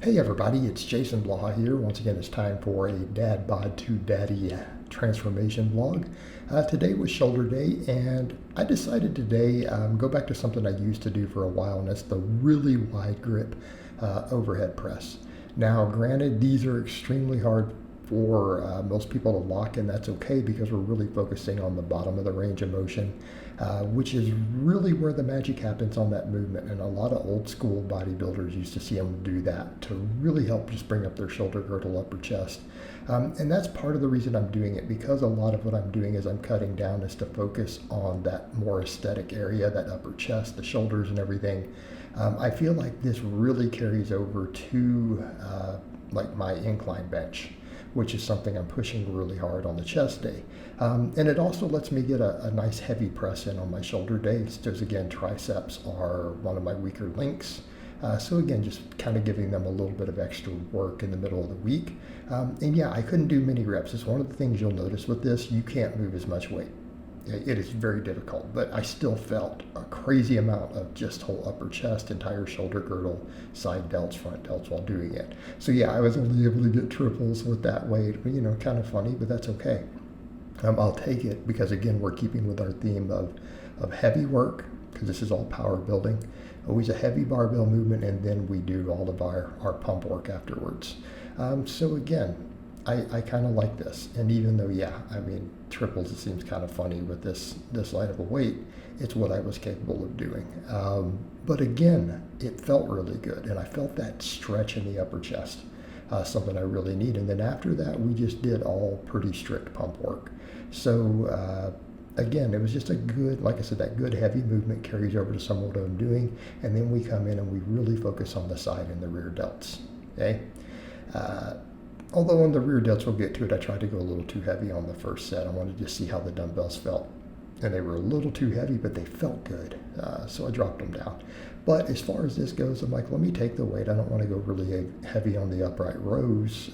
Hey everybody, it's Jason Blaha here. Once again, it's time for a Dadbod to Daddy transformation vlog. Today was shoulder day, and I decided today go back to something I used to do for a while, and that's the really wide grip overhead press. Now, granted, these are extremely hard for most people to lock, and that's okay because we're really focusing on the bottom of the range of motion, which is really where the magic happens on that movement. And a lot of old school bodybuilders used to see them do that to really help just bring up their shoulder girdle, upper chest. And that's part of the reason I'm doing it, because a lot of what I'm doing is I'm cutting down is to focus on that more aesthetic area, that upper chest, the shoulders and everything. I feel like this really carries over to like my incline bench, which is something I'm pushing really hard on the chest day. And it also lets me get a nice heavy press in on my shoulder days. Because again, triceps are one of my weaker links. So again, just kind of giving them a little bit of extra work in the middle of the week. And yeah, I couldn't do many reps. It's one of the things you'll notice with this, you can't move as much weight. It is very difficult, but I still felt a crazy amount of just whole upper chest, entire shoulder girdle, side delts, front delts while doing it. So yeah, I was only able to get triples with that weight, kind of funny, but that's okay. I'll take it because again, we're keeping with our theme of heavy work, because this is all power building. Always a heavy barbell movement, and then we do all of our pump work afterwards. So again, I kind of like this, and even though, triples, it seems kind of funny with this light of a weight, it's what I was capable of doing. But again, it felt really good, and I felt that stretch in the upper chest, something I really need. And then after that, we just did all pretty strict pump work. So again, it was just a good, like I said, that good heavy movement carries over to some of what I'm doing, and then we come in and we really focus on the side and the rear delts, okay? Although on the rear delts, we'll get to it, I tried to go a little too heavy on the first set. I wanted to just see how the dumbbells felt. And they were a little too heavy, but they felt good. So I dropped them down. But as far as this goes, I'm like, let me take the weight. I don't want to go really heavy on the upright rows.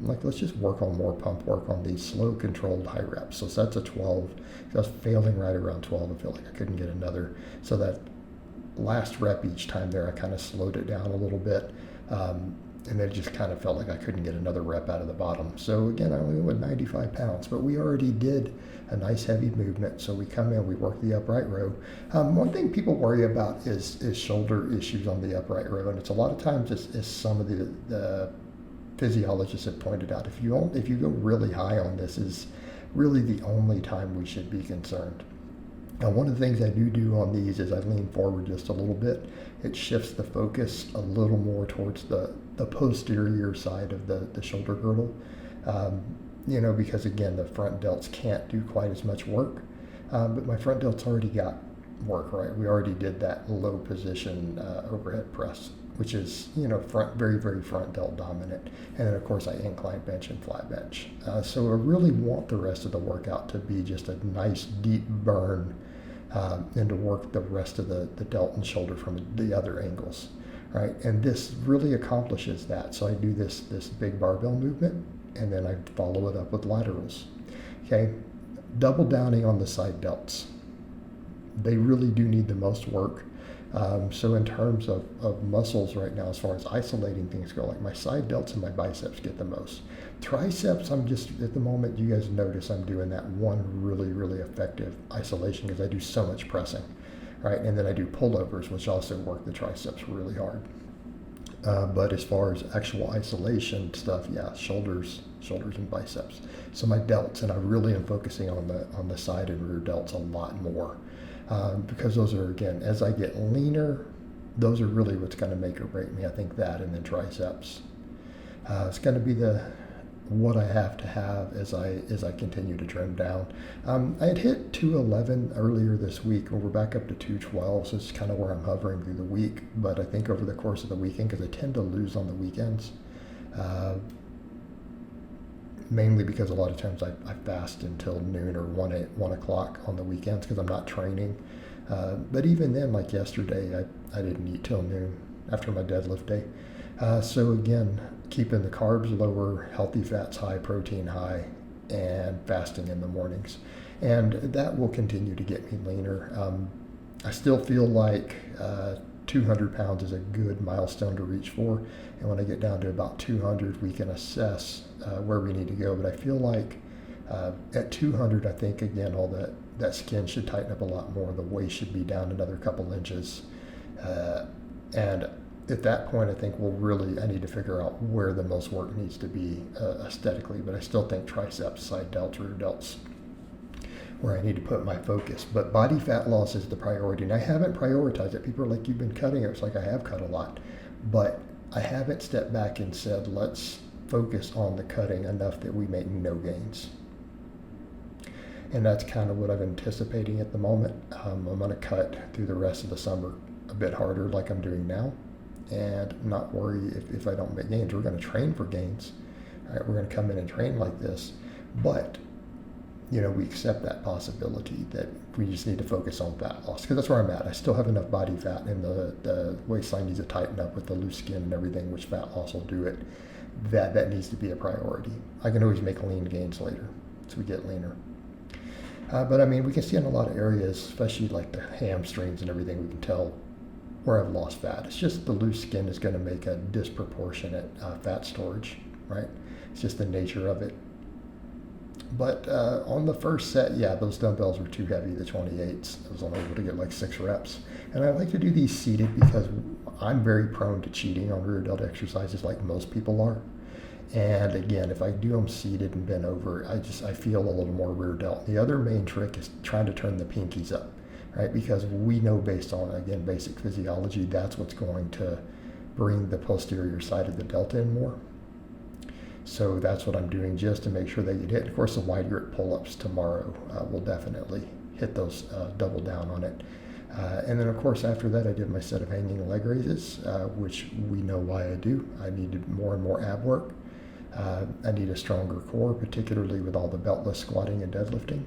Let's just work on more pump work on these slow, controlled high reps. So that's a 12. I was failing right around 12. I feel like I couldn't get another. So that last rep each time there, I kind of slowed it down a little bit. And then it just kind of felt like I couldn't get another rep out of the bottom. So again, I only went 95 pounds, but we already did a nice heavy movement. So we come in, we work the upright row. One thing people worry about is shoulder issues on the upright row, and it's a lot of times, as some of the physiologists have pointed out, if you go really high on this, is really the only time we should be concerned. Now, one of the things I do on these is I lean forward just a little bit. It shifts the focus a little more towards the posterior side of the shoulder girdle, because again, the front delts can't do quite as much work, but my front delts already got work, right? We already did that low position overhead press, which is, front, very, very front delt dominant. And then of course I incline bench and flat bench. So I really want the rest of the workout to be just a nice deep burn, and to work the rest of the delt and shoulder from the other angles, right? And this really accomplishes that. So I do this big barbell movement, and then I follow it up with laterals, okay? Double downing on the side delts. They really do need the most work. So in terms of muscles right now, as far as isolating things go, like my side delts and my biceps get the most. Triceps, I'm just, at the moment, you guys notice I'm doing that one really, really effective isolation because I do so much pressing, right? And then I do pullovers, which also work the triceps really hard. But as far as actual isolation stuff, yeah, shoulders and biceps. So my delts, and I really am focusing on the side and rear delts a lot more. Because those are, again, as I get leaner, those are really what's going to make or break me. I think that, and then triceps. It's going to be what I have to have as I continue to trim down. I had hit 211 earlier this week, and we're back up to 212, so it's kind of where I'm hovering through the week. But I think over the course of the weekend, because I tend to lose on the weekends, mainly because a lot of times I fast until noon or 1 o'clock on the weekends because I'm not training. But even then, like yesterday, I didn't eat till noon after my deadlift day. So again, keeping the carbs lower, healthy fats high, protein high, and fasting in the mornings. And that will continue to get me leaner. I still feel like 200 pounds is a good milestone to reach for. And when I get down to about 200, we can assess where we need to go. But I feel like at 200, I think, again, all that skin should tighten up a lot more. The waist should be down another couple inches. And at that point, I think I need to figure out where the most work needs to be aesthetically. But I still think triceps, side delts, rear delts, where I need to put my focus. But body fat loss is the priority. And I haven't prioritized it. People are like, you've been cutting it. It's like, I have cut a lot. But I haven't stepped back and said, let's focus on the cutting enough that we make no gains. And that's kind of what I'm anticipating at the moment. I'm going to cut through the rest of the summer a bit harder like I'm doing now, and not worry if I don't make gains. We're going to train for gains. All right, we're going to come in and train like this, but we accept that possibility that we just need to focus on fat loss, because that's where I'm at. I still have enough body fat, and the waistline needs to tighten up with the loose skin and everything, which fat loss will do it. That needs to be a priority. I can always make lean gains later as we get leaner. But I mean, we can see in a lot of areas, especially like the hamstrings and everything, we can tell where I've lost fat. It's just the loose skin is going to make a disproportionate fat storage, right? It's just the nature of it. But on the first set, yeah, those dumbbells were too heavy, the 28s. I was only able to get like 6 reps. And I like to do these seated because I'm very prone to cheating on rear delt exercises like most people are. And again, if I do them seated and bent over, I feel a little more rear delt. The other main trick is trying to turn the pinkies up, right? Because we know, based on, again, basic physiology, that's what's going to bring the posterior side of the delta in more. So that's what I'm doing, just to make sure they get hit. Of course, the wide grip pull-ups tomorrow will definitely hit those, double down on it. And then, of course, after that, I did my set of hanging leg raises, which we know why I do. I needed more and more ab work. I need a stronger core, particularly with all the beltless squatting and deadlifting.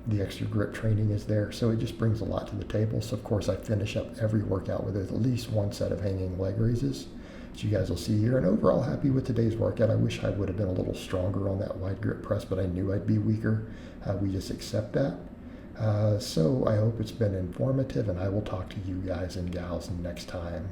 The extra grip training is there, so it just brings a lot to the table. So, of course, I finish up every workout with at least one set of hanging leg raises, which you guys will see here. And overall, happy with today's workout. I wish I would have been a little stronger on that wide grip press, but I knew I'd be weaker. We just accept that. So I hope it's been informative, and I will talk to you guys and gals next time.